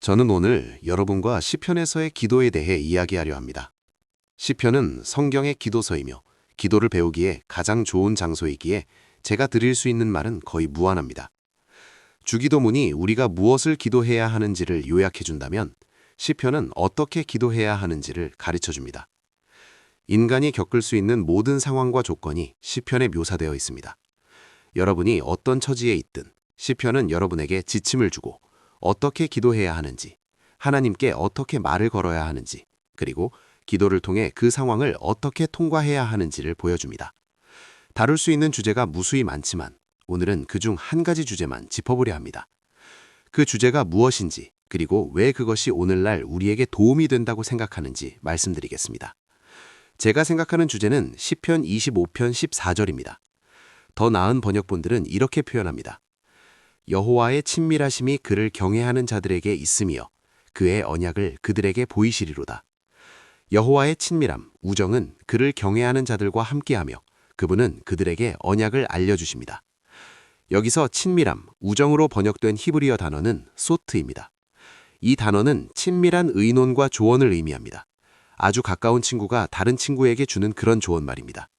저는 오늘 여러분과 시편에서의 기도에 대해 이야기하려 합니다. 시편은 성경의 기도서이며 기도를 배우기에 가장 좋은 장소이기에 제가 드릴 수 있는 말은 거의 무한합니다. 주기도문이 우리가 무엇을 기도해야 하는지를 요약해 준다면 시편은 어떻게 기도해야 하는지를 가르쳐 줍니다. 인간이 겪을 수 있는 모든 상황과 조건이 시편에 묘사되어 있습니다. 여러분이 어떤 처지에 있든 시편은 여러분에게 지침을 주고 어떻게 기도해야 하는지, 하나님께 어떻게 말을 걸어야 하는지, 그리고 기도를 통해 그 상황을 어떻게 통과해야 하는지를 보여줍니다. 다룰 수 있는 주제가 무수히 많지만 오늘은 그중 한 가지 주제만 짚어보려 합니다. 그 주제가 무엇인지, 그리고 왜 그것이 오늘날 우리에게 도움이 된다고 생각하는지 말씀드리겠습니다. 제가 생각하는 주제는 시편 25편 14절입니다. 더 나은 번역본들은 이렇게 표현합니다. 여호와의 친밀하심이 그를 경외하는 자들에게 있으며 그의 언약을 그들에게 보이시리로다. 여호와의 친밀함, 우정은 그를 경외하는 자들과 함께하며 그분은 그들에게 언약을 알려주십니다. 여기서 친밀함, 우정으로 번역된 히브리어 단어는 소트입니다. 이 단어는 친밀한 의논과 조언을 의미합니다. 아주 가까운 친구가 다른 친구에게 주는 그런 조언 말입니다.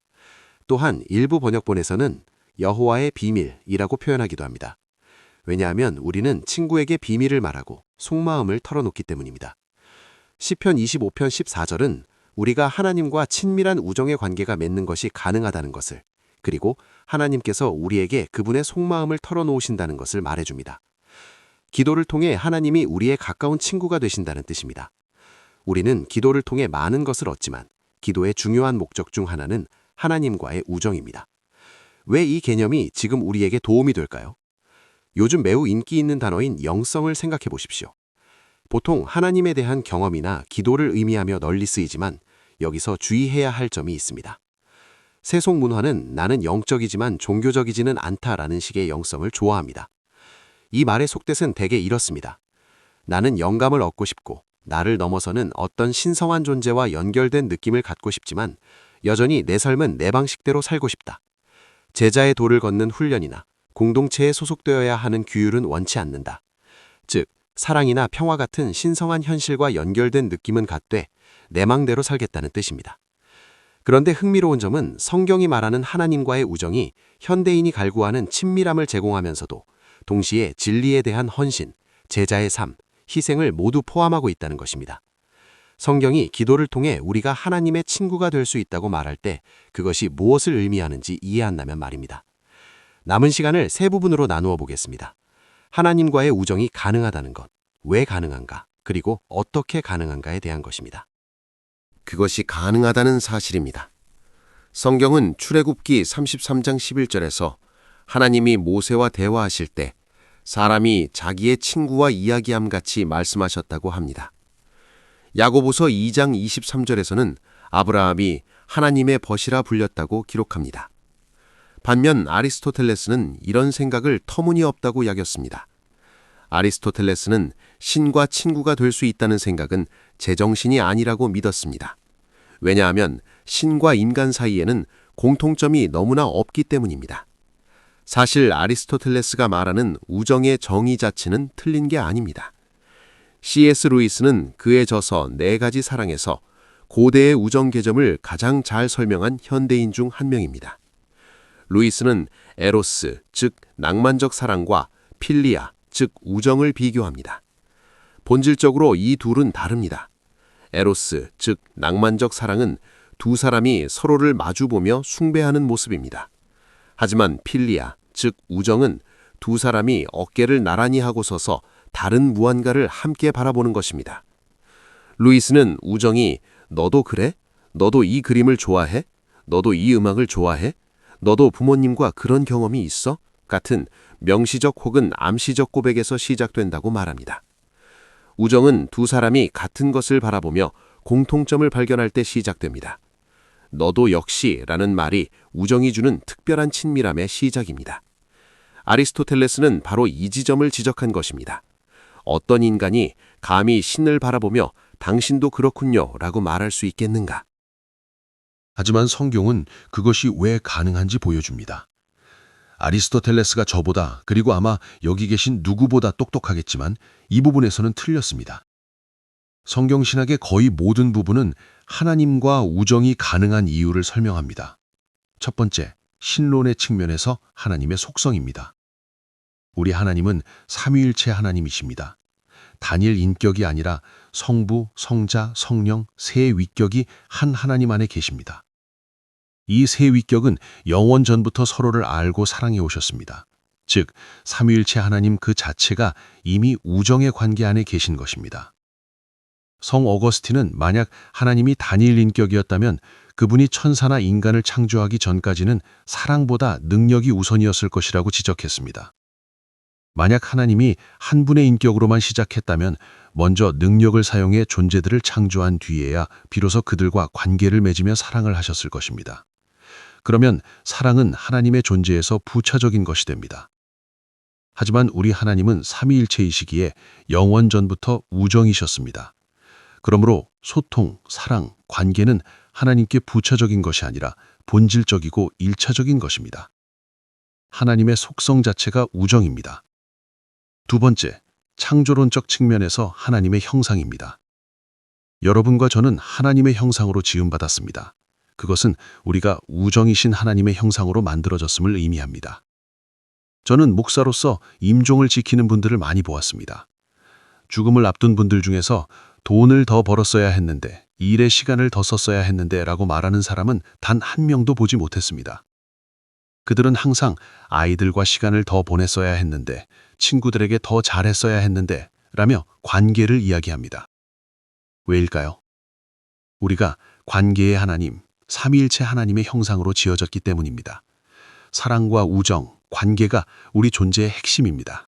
또한 일부 번역본에서는 여호와의 비밀이라고 표현하기도 합니다. 왜냐하면 우리는 친구에게 비밀을 말하고 속마음을 털어놓기 때문입니다. 시편 25편 14절은 우리가 하나님과 친밀한 우정의 관계가 맺는 것이 가능하다는 것을, 그리고 하나님께서 우리에게 그분의 속마음을 털어놓으신다는 것을 말해줍니다. 기도를 통해 하나님이 우리의 가까운 친구가 되신다는 뜻입니다. 우리는 기도를 통해 많은 것을 얻지만 기도의 중요한 목적 중 하나는 하나님과의 우정입니다. 왜 이 개념이 지금 우리에게 도움이 될까요? 요즘 매우 인기 있는 단어인 영성을 생각해 보십시오. 보통 하나님에 대한 경험이나 기도를 의미하며 널리 쓰이지만 여기서 주의해야 할 점이 있습니다. 세속 문화는 나는 영적이지만 종교적이지는 않다라는 식의 영성을 좋아합니다. 이 말의 속뜻은 대개 이렇습니다. 나는 영감을 얻고 싶고 나를 넘어서는 어떤 신성한 존재와 연결된 느낌을 갖고 싶지만 여전히 내 삶은 내 방식대로 살고 싶다. 제자의 도를 걷는 훈련이나 공동체에 소속되어야 하는 규율은 원치 않는다. 즉, 사랑이나 평화 같은 신성한 현실과 연결된 느낌은 갖되 내 맘대로 살겠다는 뜻입니다. 그런데 흥미로운 점은 성경이 말하는 하나님과의 우정이 현대인이 갈구하는 친밀함을 제공하면서도 동시에 진리에 대한 헌신, 제자의 삶, 희생을 모두 포함하고 있다는 것입니다. 성경이 기도를 통해 우리가 하나님의 친구가 될 수 있다고 말할 때 그것이 무엇을 의미하는지 이해한다면 말입니다. 남은 시간을 세 부분으로 나누어 보겠습니다. 하나님과의 우정이 가능하다는 것, 왜 가능한가, 그리고 어떻게 가능한가에 대한 것입니다. 그것이 가능하다는 사실입니다. 성경은 출애굽기 33장 11절에서 하나님이 모세와 대화하실 때 사람이 자기의 친구와 이야기함 같이 말씀하셨다고 합니다. 야고보서 2장 23절에서는 아브라함이 하나님의 벗이라 불렸다고 기록합니다. 반면 아리스토텔레스는 이런 생각을 터무니없다고 여겼습니다. 아리스토텔레스는 신과 친구가 될 수 있다는 생각은 제정신이 아니라고 믿었습니다. 왜냐하면 신과 인간 사이에는 공통점이 너무나 없기 때문입니다. 사실 아리스토텔레스가 말하는 우정의 정의 자체는 틀린 게 아닙니다. C.S. 루이스는 그의 저서 4가지 사랑에서 고대의 우정 개념을 가장 잘 설명한 현대인 중 한 명입니다. 루이스는 에로스, 즉 낭만적 사랑과 필리아, 즉 우정을 비교합니다. 본질적으로 이 둘은 다릅니다. 에로스, 즉 낭만적 사랑은 두 사람이 서로를 마주보며 숭배하는 모습입니다. 하지만 필리아, 즉 우정은 두 사람이 어깨를 나란히 하고 서서 다른 무언가를 함께 바라보는 것입니다. 루이스는 우정이 너도 그래? 너도 이 그림을 좋아해? 너도 이 음악을 좋아해? 너도 부모님과 그런 경험이 있어? 같은 명시적 혹은 암시적 고백에서 시작된다고 말합니다. 우정은 두 사람이 같은 것을 바라보며 공통점을 발견할 때 시작됩니다. 너도 역시 라는 말이 우정이 주는 특별한 친밀함의 시작입니다. 아리스토텔레스는 바로 이 지점을 지적한 것입니다. 어떤 인간이 감히 신을 바라보며 당신도 그렇군요 라고 말할 수 있겠는가? 하지만 성경은 그것이 왜 가능한지 보여줍니다. 아리스토텔레스가 저보다 그리고 아마 여기 계신 누구보다 똑똑하겠지만 이 부분에서는 틀렸습니다. 성경신학의 거의 모든 부분은 하나님과 우정이 가능한 이유를 설명합니다. 첫 번째, 신론의 측면에서 하나님의 속성입니다. 우리 하나님은 삼위일체 하나님이십니다. 단일 인격이 아니라 성부, 성자, 성령 세 위격이 한 하나님 안에 계십니다. 이 세 위격은 영원 전부터 서로를 알고 사랑해 오셨습니다. 즉, 삼위일체 하나님 그 자체가 이미 우정의 관계 안에 계신 것입니다. 성 어거스틴은 만약 하나님이 단일 인격이었다면 그분이 천사나 인간을 창조하기 전까지는 사랑보다 능력이 우선이었을 것이라고 지적했습니다. 만약 하나님이 한 분의 인격으로만 시작했다면 먼저 능력을 사용해 존재들을 창조한 뒤에야 비로소 그들과 관계를 맺으며 사랑을 하셨을 것입니다. 그러면 사랑은 하나님의 존재에서 부차적인 것이 됩니다. 하지만 우리 하나님은 삼위일체이시기에 영원 전부터 우정이셨습니다. 그러므로 소통, 사랑, 관계는 하나님께 부차적인 것이 아니라 본질적이고 일차적인 것입니다. 하나님의 속성 자체가 우정입니다. 두 번째, 창조론적 측면에서 하나님의 형상입니다. 여러분과 저는 하나님의 형상으로 지음받았습니다. 그것은 우리가 우정이신 하나님의 형상으로 만들어졌음을 의미합니다. 저는 목사로서 임종을 지키는 분들을 많이 보았습니다. 죽음을 앞둔 분들 중에서 돈을 더 벌었어야 했는데, 일에 시간을 더 썼어야 했는데 라고 말하는 사람은 단 한 명도 보지 못했습니다. 그들은 항상 아이들과 시간을 더 보냈어야 했는데, 친구들에게 더 잘했어야 했는데 라며 관계를 이야기합니다. 왜일까요? 우리가 관계의 하나님, 삼위일체 하나님의 형상으로 지어졌기 때문입니다. 사랑과 우정, 관계가 우리 존재의 핵심입니다.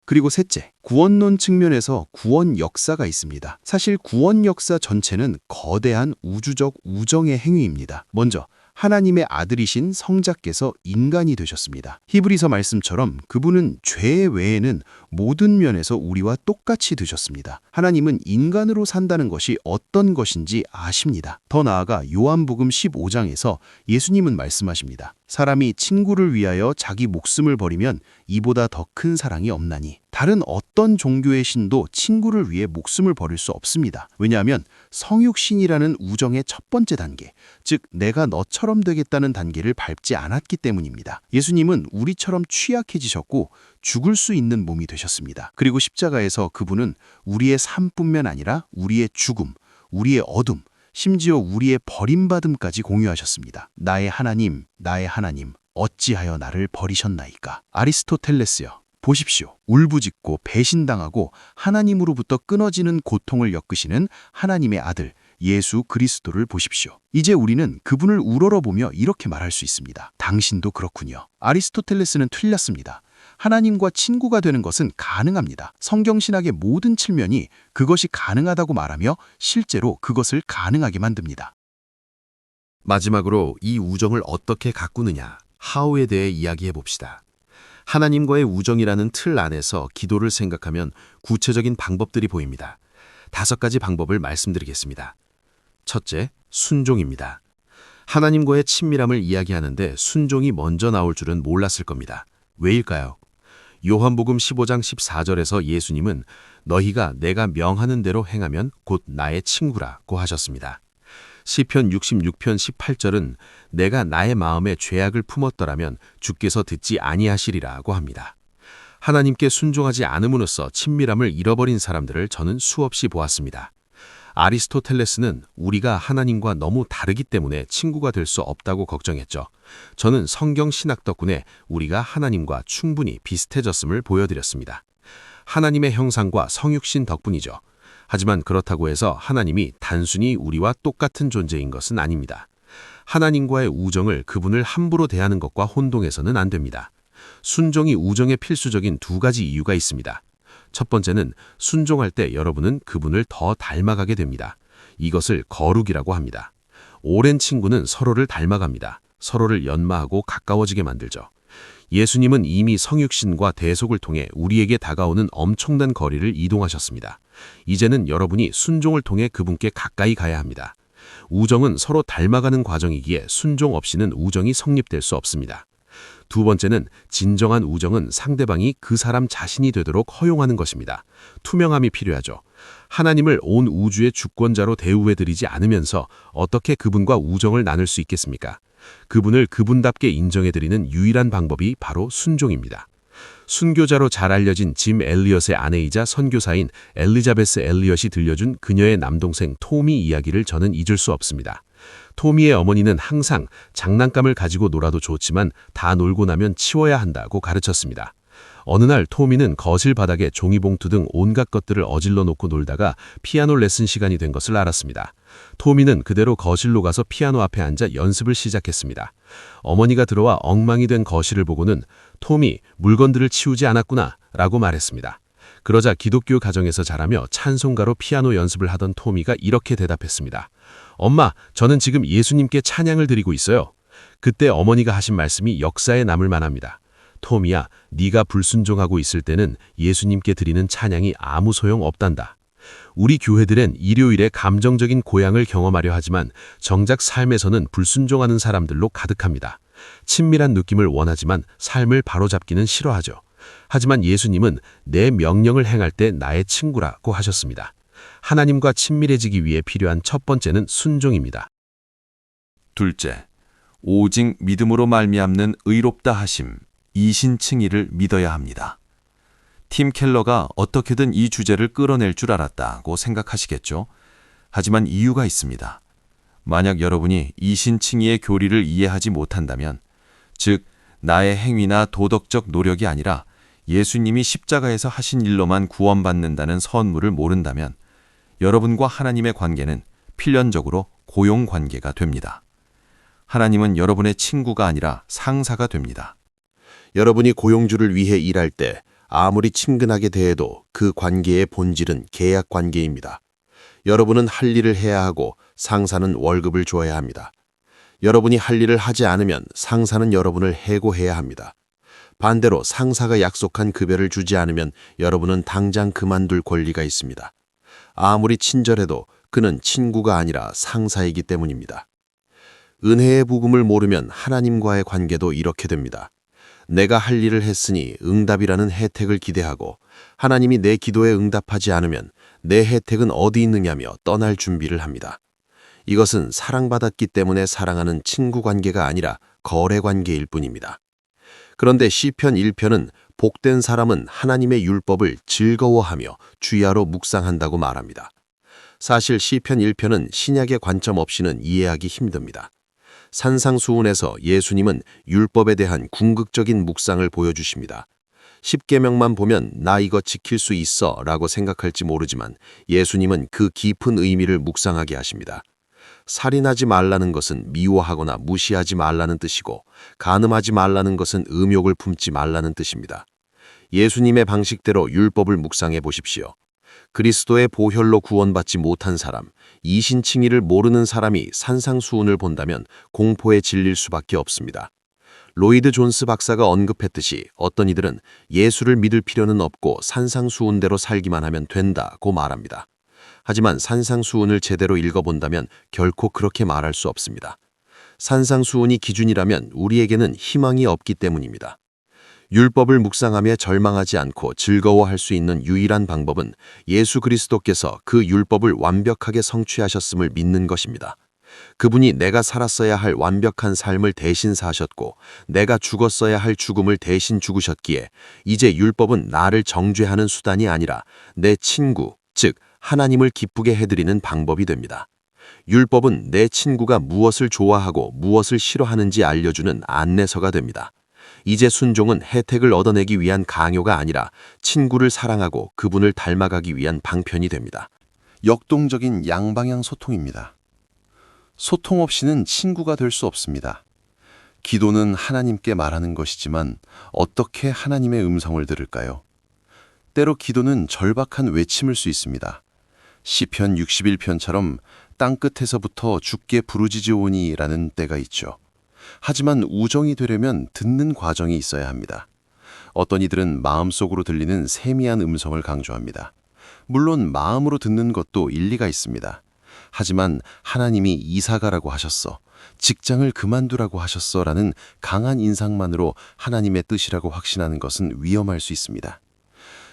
그리고 셋째, 구원론 측면에서 구원 역사가 있습니다. 사실 구원 역사 전체는 거대한 우주적 우정의 행위입니다. 먼저 하나님의 아들이신 성자께서 인간이 되셨습니다. 히브리서 말씀처럼 그분은 죄 외에는 모든 면에서 우리와 똑같이 되셨습니다. 하나님은 인간으로 산다는 것이 어떤 것인지 아십니다. 더 나아가 요한복음 15장에서 예수님은 말씀하십니다. 사람이 친구를 위하여 자기 목숨을 버리면 이보다 더 큰 사랑이 없나니. 다른 어떤 종교의 신도 친구를 위해 목숨을 버릴 수 없습니다. 왜냐하면 성육신이라는 우정의 첫 번째 단계, 즉 내가 너처럼 되겠다는 단계를 밟지 않았기 때문입니다. 예수님은 우리처럼 취약해지셨고 죽을 수 있는 몸이 되셨습니다. 그리고 십자가에서 그분은 우리의 삶뿐만 아니라 우리의 죽음, 우리의 어둠, 심지어 우리의 버림받음까지 공유하셨습니다. 나의 하나님, 어찌하여 나를 버리셨나이까. 아리스토텔레스여, 보십시오. 울부짖고 배신당하고 하나님으로부터 끊어지는 고통을 엮으시는 하나님의 아들 예수 그리스도를 보십시오. 이제 우리는 그분을 우러러보며 이렇게 말할 수 있습니다. 당신도 그렇군요. 아리스토텔레스는 틀렸습니다. 하나님과 친구가 되는 것은 가능합니다. 성경신학의 모든 측면이 그것이 가능하다고 말하며 실제로 그것을 가능하게 만듭니다. 마지막으로 이 우정을 어떻게 가꾸느냐, 하우에 대해 이야기해 봅시다. 하나님과의 우정이라는 틀 안에서 기도를 생각하면 구체적인 방법들이 보입니다. 5가지 방법을 말씀드리겠습니다. 첫째, 순종입니다. 하나님과의 친밀함을 이야기하는데 순종이 먼저 나올 줄은 몰랐을 겁니다. 왜일까요? 요한복음 15장 14절에서 예수님은 너희가 내가 명하는 대로 행하면 곧 나의 친구라고 하셨습니다. 시편 66편 18절은 내가 나의 마음에 죄악을 품었더라면 주께서 듣지 아니하시리라고 합니다. 하나님께 순종하지 않음으로써 친밀함을 잃어버린 사람들을 저는 수없이 보았습니다. 아리스토텔레스는 우리가 하나님과 너무 다르기 때문에 친구가 될 수 없다고 걱정했죠. 저는 성경 신학 덕분에 우리가 하나님과 충분히 비슷해졌음을 보여드렸습니다. 하나님의 형상과 성육신 덕분이죠. 하지만 그렇다고 해서 하나님이 단순히 우리와 똑같은 존재인 것은 아닙니다. 하나님과의 우정을 그분을 함부로 대하는 것과 혼동해서는 안 됩니다. 순종이 우정의 필수적인 2가지 이유가 있습니다. 첫 번째는 순종할 때 여러분은 그분을 더 닮아가게 됩니다. 이것을 거룩이라고 합니다. 오랜 친구는 서로를 닮아갑니다. 서로를 연마하고 가까워지게 만들죠. 예수님은 이미 성육신과 대속을 통해 우리에게 다가오는 엄청난 거리를 이동하셨습니다. 이제는 여러분이 순종을 통해 그분께 가까이 가야 합니다. 우정은 서로 닮아가는 과정이기에 순종 없이는 우정이 성립될 수 없습니다. 두 번째는 진정한 우정은 상대방이 그 사람 자신이 되도록 허용하는 것입니다. 투명함이 필요하죠. 하나님을 온 우주의 주권자로 대우해드리지 않으면서 어떻게 그분과 우정을 나눌 수 있겠습니까? 그분을 그분답게 인정해드리는 유일한 방법이 바로 순종입니다. 순교자로 잘 알려진 짐 엘리엇의 아내이자 선교사인 엘리자베스 엘리엇이 들려준 그녀의 남동생 토미 이야기를 저는 잊을 수 없습니다. 토미의 어머니는 항상 장난감을 가지고 놀아도 좋지만 다 놀고 나면 치워야 한다고 가르쳤습니다. 어느 날 토미는 거실 바닥에 종이봉투 등 온갖 것들을 어질러 놓고 놀다가 피아노 레슨 시간이 된 것을 알았습니다. 토미는 그대로 거실로 가서 피아노 앞에 앉아 연습을 시작했습니다. 어머니가 들어와 엉망이 된 거실을 보고는 토미, 물건들을 치우지 않았구나 라고 말했습니다. 그러자 기독교 가정에서 자라며 찬송가로 피아노 연습을 하던 토미가 이렇게 대답했습니다. 엄마, 저는 지금 예수님께 찬양을 드리고 있어요. 그때 어머니가 하신 말씀이 역사에 남을 만합니다. 토미야, 네가 불순종하고 있을 때는 예수님께 드리는 찬양이 아무 소용 없단다. 우리 교회들은 일요일에 감정적인 고향을 경험하려 하지만 정작 삶에서는 불순종하는 사람들로 가득합니다. 친밀한 느낌을 원하지만 삶을 바로잡기는 싫어하죠. 하지만 예수님은 내 명령을 행할 때 나의 친구라고 하셨습니다. 하나님과 친밀해지기 위해 필요한 첫 번째는 순종입니다. 둘째, 오직 믿음으로 말미암는 의롭다 하심, 이신칭의를 믿어야 합니다. 팀 켈러가 어떻게든 이 주제를 끌어낼 줄 알았다고 생각하시겠죠? 하지만 이유가 있습니다. 만약 여러분이 이신칭의의 교리를 이해하지 못한다면, 즉 나의 행위나 도덕적 노력이 아니라 예수님이 십자가에서 하신 일로만 구원받는다는 선물을 모른다면 여러분과 하나님의 관계는 필연적으로 고용관계가 됩니다. 하나님은 여러분의 친구가 아니라 상사가 됩니다. 여러분이 고용주를 위해 일할 때 아무리 친근하게 대해도 그 관계의 본질은 계약 관계입니다. 여러분은 할 일을 해야 하고 상사는 월급을 줘야 합니다. 여러분이 할 일을 하지 않으면 상사는 여러분을 해고해야 합니다. 반대로 상사가 약속한 급여를 주지 않으면 여러분은 당장 그만둘 권리가 있습니다. 아무리 친절해도 그는 친구가 아니라 상사이기 때문입니다. 은혜의 복음을 모르면 하나님과의 관계도 이렇게 됩니다. 내가 할 일을 했으니 응답이라는 혜택을 기대하고 하나님이 내 기도에 응답하지 않으면 내 혜택은 어디 있느냐며 떠날 준비를 합니다. 이것은 사랑받았기 때문에 사랑하는 친구 관계가 아니라 거래 관계일 뿐입니다. 그런데 시편 1편은 복된 사람은 하나님의 율법을 즐거워하며 주야로 묵상한다고 말합니다. 사실 시편 1편은 신약의 관점 없이는 이해하기 힘듭니다. 산상수훈에서 예수님은 율법에 대한 궁극적인 묵상을 보여주십니다. 10계명만 보면 나 이거 지킬 수 있어 라고 생각할지 모르지만 예수님은 그 깊은 의미를 묵상하게 하십니다. 살인하지 말라는 것은 미워하거나 무시하지 말라는 뜻이고 간음하지 말라는 것은 음욕을 품지 말라는 뜻입니다. 예수님의 방식대로 율법을 묵상해 보십시오. 그리스도의 보혈로 구원받지 못한 사람, 이신칭의를 모르는 사람이 산상수훈을 본다면 공포에 질릴 수밖에 없습니다. 로이드 존스 박사가 언급했듯이 어떤 이들은 예수를 믿을 필요는 없고 산상수훈대로 살기만 하면 된다고 말합니다. 하지만 산상수훈을 제대로 읽어본다면 결코 그렇게 말할 수 없습니다. 산상수훈이 기준이라면 우리에게는 희망이 없기 때문입니다. 율법을 묵상하며 절망하지 않고 즐거워할 수 있는 유일한 방법은 예수 그리스도께서 그 율법을 완벽하게 성취하셨음을 믿는 것입니다. 그분이 내가 살았어야 할 완벽한 삶을 대신 사셨고 내가 죽었어야 할 죽음을 대신 죽으셨기에 이제 율법은 나를 정죄하는 수단이 아니라 내 친구, 즉 하나님을 기쁘게 해드리는 방법이 됩니다. 율법은 내 친구가 무엇을 좋아하고 무엇을 싫어하는지 알려주는 안내서가 됩니다. 이제 순종은 혜택을 얻어내기 위한 강요가 아니라 친구를 사랑하고 그분을 닮아가기 위한 방편이 됩니다. 역동적인 양방향 소통입니다. 소통 없이는 친구가 될 수 없습니다. 기도는 하나님께 말하는 것이지만 어떻게 하나님의 음성을 들을까요? 때로 기도는 절박한 외침일 수 있습니다. 시편 61편처럼 땅끝에서부터 주께 부르짖으오니라는 때가 있죠. 하지만 우정이 되려면 듣는 과정이 있어야 합니다. 어떤 이들은 마음속으로 들리는 세미한 음성을 강조합니다. 물론 마음으로 듣는 것도 일리가 있습니다. 하지만 하나님이 이사가라고 하셨어. 직장을 그만두라고 하셨어라는 강한 인상만으로 하나님의 뜻이라고 확신하는 것은 위험할 수 있습니다.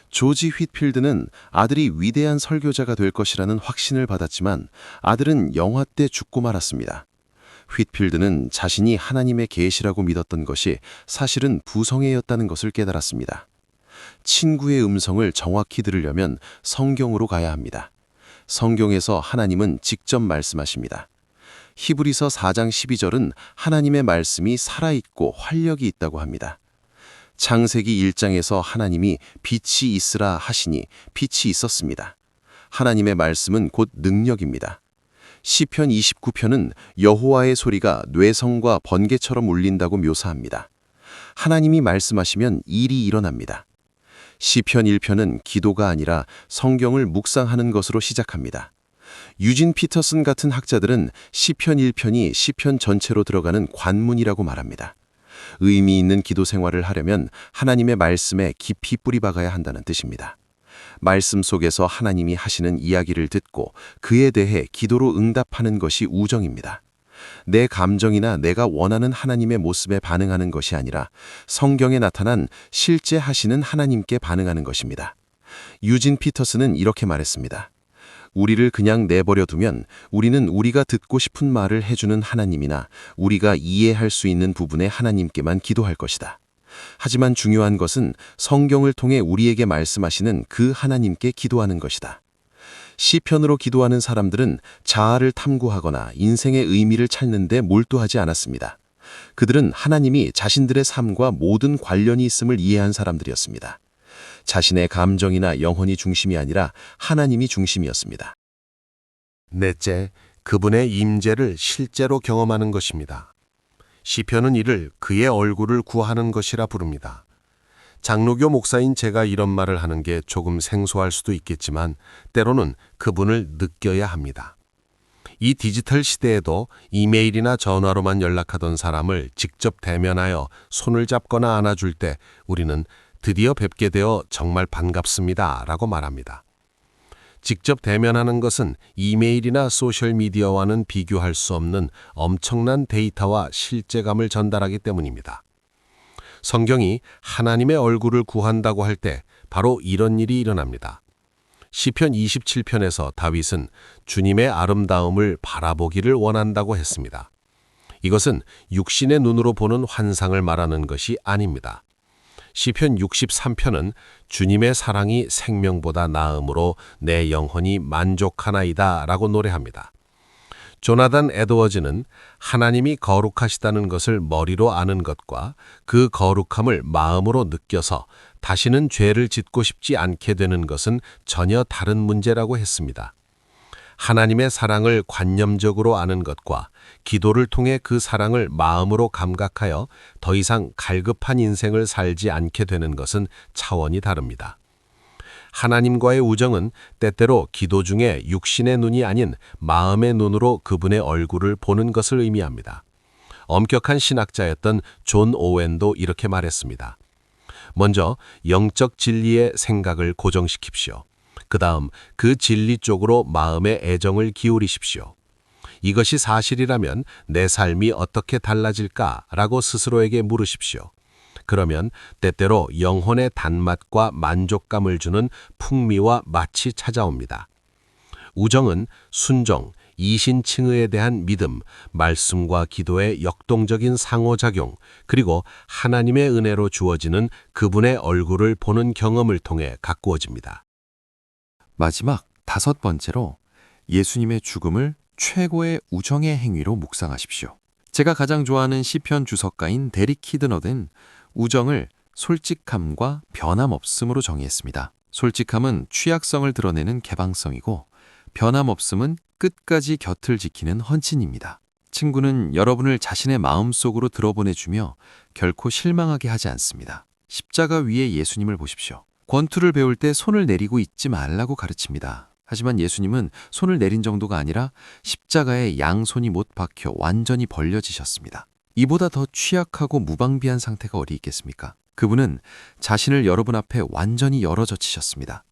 조지 휘트필드는 아들이 위대한 설교자가 될 것이라는 확신을 받았지만 아들은 영화 때 죽고 말았습니다. 휘트필드는 자신이 하나님의 계시라고 믿었던 것이 사실은 부성애였다는 것을 깨달았습니다. 친구의 음성을 정확히 들으려면 성경으로 가야 합니다. 성경에서 하나님은 직접 말씀하십니다. 히브리서 4장 12절은 하나님의 말씀이 살아있고 활력이 있다고 합니다. 창세기 1장에서 하나님이 빛이 있으라 하시니 빛이 있었습니다. 하나님의 말씀은 곧 능력입니다. 시편 29편은 여호와의 소리가 뇌성과 번개처럼 울린다고 묘사합니다. 하나님이 말씀하시면 일이 일어납니다. 시편 1편은 기도가 아니라 성경을 묵상하는 것으로 시작합니다. 유진 피터슨 같은 학자들은 시편 1편이 시편 전체로 들어가는 관문이라고 말합니다. 의미 있는 기도 생활을 하려면 하나님의 말씀에 깊이 뿌리박아야 한다는 뜻입니다. 말씀 속에서 하나님이 하시는 이야기를 듣고 그에 대해 기도로 응답하는 것이 우정입니다. 내 감정이나 내가 원하는 하나님의 모습에 반응하는 것이 아니라 성경에 나타난 실제 하시는 하나님께 반응하는 것입니다. 유진 피터슨은 이렇게 말했습니다. 우리를 그냥 내버려 두면 우리는 우리가 듣고 싶은 말을 해주는 하나님이나 우리가 이해할 수 있는 부분의 하나님께만 기도할 것이다. 하지만 중요한 것은 성경을 통해 우리에게 말씀하시는 그 하나님께 기도하는 것이다. 시편으로 기도하는 사람들은 자아를 탐구하거나 인생의 의미를 찾는 데 몰두하지 않았습니다. 그들은 하나님이 자신들의 삶과 모든 관련이 있음을 이해한 사람들이었습니다. 자신의 감정이나 영혼이 중심이 아니라 하나님이 중심이었습니다. 넷째, 그분의 임재를 실제로 경험하는 것입니다. 시편은 이를 그의 얼굴을 구하는 것이라 부릅니다. 장로교 목사인 제가 이런 말을 하는 게 조금 생소할 수도 있겠지만 때로는 그분을 느껴야 합니다. 이 디지털 시대에도 이메일이나 전화로만 연락하던 사람을 직접 대면하여 손을 잡거나 안아줄 때 우리는 드디어 뵙게 되어 정말 반갑습니다 라고 말합니다. 직접 대면하는 것은 이메일이나 소셜미디어와는 비교할 수 없는 엄청난 데이터와 실제감을 전달하기 때문입니다. 성경이 하나님의 얼굴을 구한다고 할 때 바로 이런 일이 일어납니다. 시편 27편에서 다윗은 주님의 아름다움을 바라보기를 원한다고 했습니다. 이것은 육신의 눈으로 보는 환상을 말하는 것이 아닙니다. 시편 63편은 주님의 사랑이 생명보다 나음으로 내 영혼이 만족하나이다 라고 노래합니다. 조나단 에드워즈는 하나님이 거룩하시다는 것을 머리로 아는 것과 그 거룩함을 마음으로 느껴서 다시는 죄를 짓고 싶지 않게 되는 것은 전혀 다른 문제라고 했습니다. 하나님의 사랑을 관념적으로 아는 것과 기도를 통해 그 사랑을 마음으로 감각하여 더 이상 갈급한 인생을 살지 않게 되는 것은 차원이 다릅니다. 하나님과의 우정은 때때로 기도 중에 육신의 눈이 아닌 마음의 눈으로 그분의 얼굴을 보는 것을 의미합니다. 엄격한 신학자였던 존 오웬도 이렇게 말했습니다. 먼저 영적 진리의 생각을 고정시킵시오. 그 다음 그 진리 쪽으로 마음의 애정을 기울이십시오. 이것이 사실이라면 내 삶이 어떻게 달라질까라고 스스로에게 물으십시오. 그러면 때때로 영혼의 단맛과 만족감을 주는 풍미와 맛이 찾아옵니다. 우정은 순종, 이신칭의에 대한 믿음, 말씀과 기도의 역동적인 상호작용, 그리고 하나님의 은혜로 주어지는 그분의 얼굴을 보는 경험을 통해 가꾸어집니다. 마지막 5번째로 예수님의 죽음을 최고의 우정의 행위로 묵상하십시오. 제가 가장 좋아하는 시편 주석가인 데릭 히드너든 우정을 솔직함과 변함없음으로 정의했습니다. 솔직함은 취약성을 드러내는 개방성이고 변함없음은 끝까지 곁을 지키는 헌신입니다. 친구는 여러분을 자신의 마음속으로 들어보내주며 결코 실망하게 하지 않습니다. 십자가 위에 예수님을 보십시오. 권투를 배울 때 손을 내리고 있지 말라고 가르칩니다. 하지만 예수님은 손을 내린 정도가 아니라 십자가에 양손이 못 박혀 완전히 벌려지셨습니다. 이보다 더 취약하고 무방비한 상태가 어디 있겠습니까? 그분은 자신을 여러분 앞에 완전히 열어젖히셨습니다.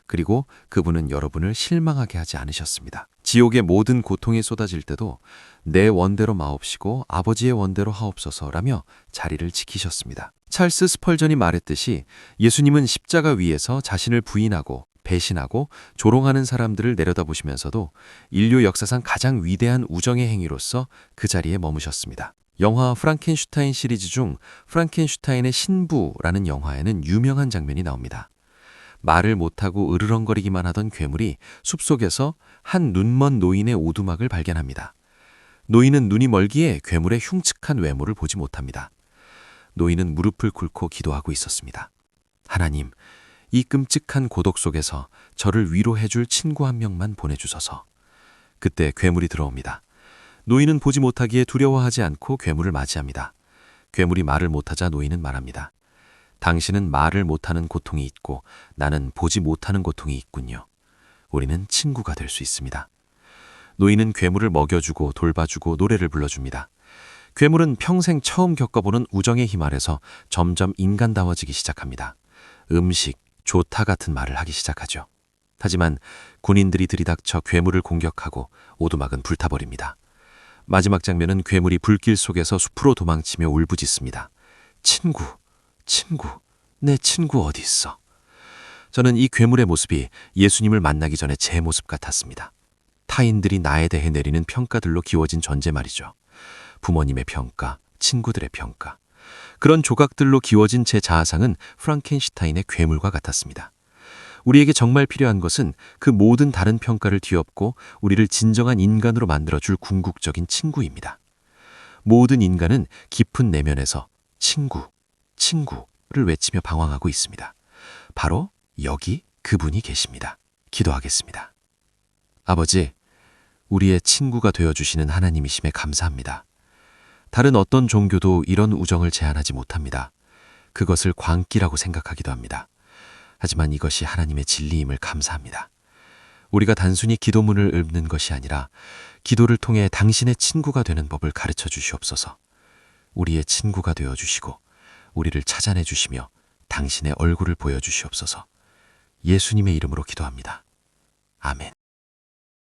그리고 그분은 여러분을 실망하게 하지 않으셨습니다. 지옥의 모든 고통이 쏟아질 때도 내 원대로 마옵시고 아버지의 원대로 하옵소서라며 자리를 지키셨습니다. 찰스 스펄전이 말했듯이 예수님은 십자가 위에서 자신을 부인하고 배신하고 조롱하는 사람들을 내려다보시면서도 인류 역사상 가장 위대한 우정의 행위로서 그 자리에 머무셨습니다. 영화 프랑켄슈타인 시리즈 중 프랑켄슈타인의 신부라는 영화에는 유명한 장면이 나옵니다. 말을 못하고 으르렁거리기만 하던 괴물이 숲속에서 한 눈먼 노인의 오두막을 발견합니다. 노인은 눈이 멀기에 괴물의 흉측한 외모를 보지 못합니다. 노인은 무릎을 꿇고 기도하고 있었습니다. 하나님, 이 끔찍한 고독 속에서 저를 위로해줄 친구 한 명만 보내주소서. 그때 괴물이 들어옵니다. 노인은 보지 못하기에 두려워하지 않고 괴물을 맞이합니다. 괴물이 말을 못하자 노인은 말합니다. 당신은 말을 못하는 고통이 있고 나는 보지 못하는 고통이 있군요. 우리는 친구가 될 수 있습니다. 노인은 괴물을 먹여주고 돌봐주고 노래를 불러줍니다. 괴물은 평생 처음 겪어보는 우정의 힘 아래서 점점 인간다워지기 시작합니다. 음식, 좋다 같은 말을 하기 시작하죠. 하지만 군인들이 들이닥쳐 괴물을 공격하고 오두막은 불타버립니다. 마지막 장면은 괴물이 불길 속에서 숲으로 도망치며 울부짖습니다. 친구, 친구, 내 친구 어디 있어? 저는 이 괴물의 모습이 예수님을 만나기 전에 제 모습 같았습니다. 타인들이 나에 대해 내리는 평가들로 기워진 전제 말이죠. 부모님의 평가, 친구들의 평가. 그런 조각들로 기워진 제 자아상은 프랑켄슈타인의 괴물과 같았습니다. 우리에게 정말 필요한 것은 그 모든 다른 평가를 뒤엎고 우리를 진정한 인간으로 만들어줄 궁극적인 친구입니다. 모든 인간은 깊은 내면에서 친구, 친구를 외치며 방황하고 있습니다. 바로 여기 그분이 계십니다. 기도하겠습니다. 아버지, 우리의 친구가 되어주시는 하나님이심에 감사합니다. 다른 어떤 종교도 이런 우정을 제한하지 못합니다. 그것을 광기라고 생각하기도 합니다. 하지만 이것이 하나님의 진리임을 감사합니다. 우리가 단순히 기도문을 읊는 것이 아니라 기도를 통해 당신의 친구가 되는 법을 가르쳐 주시옵소서. 우리의 친구가 되어 주시고 우리를 찾아내 주시며 당신의 얼굴을 보여 주시옵소서. 예수님의 이름으로 기도합니다. 아멘.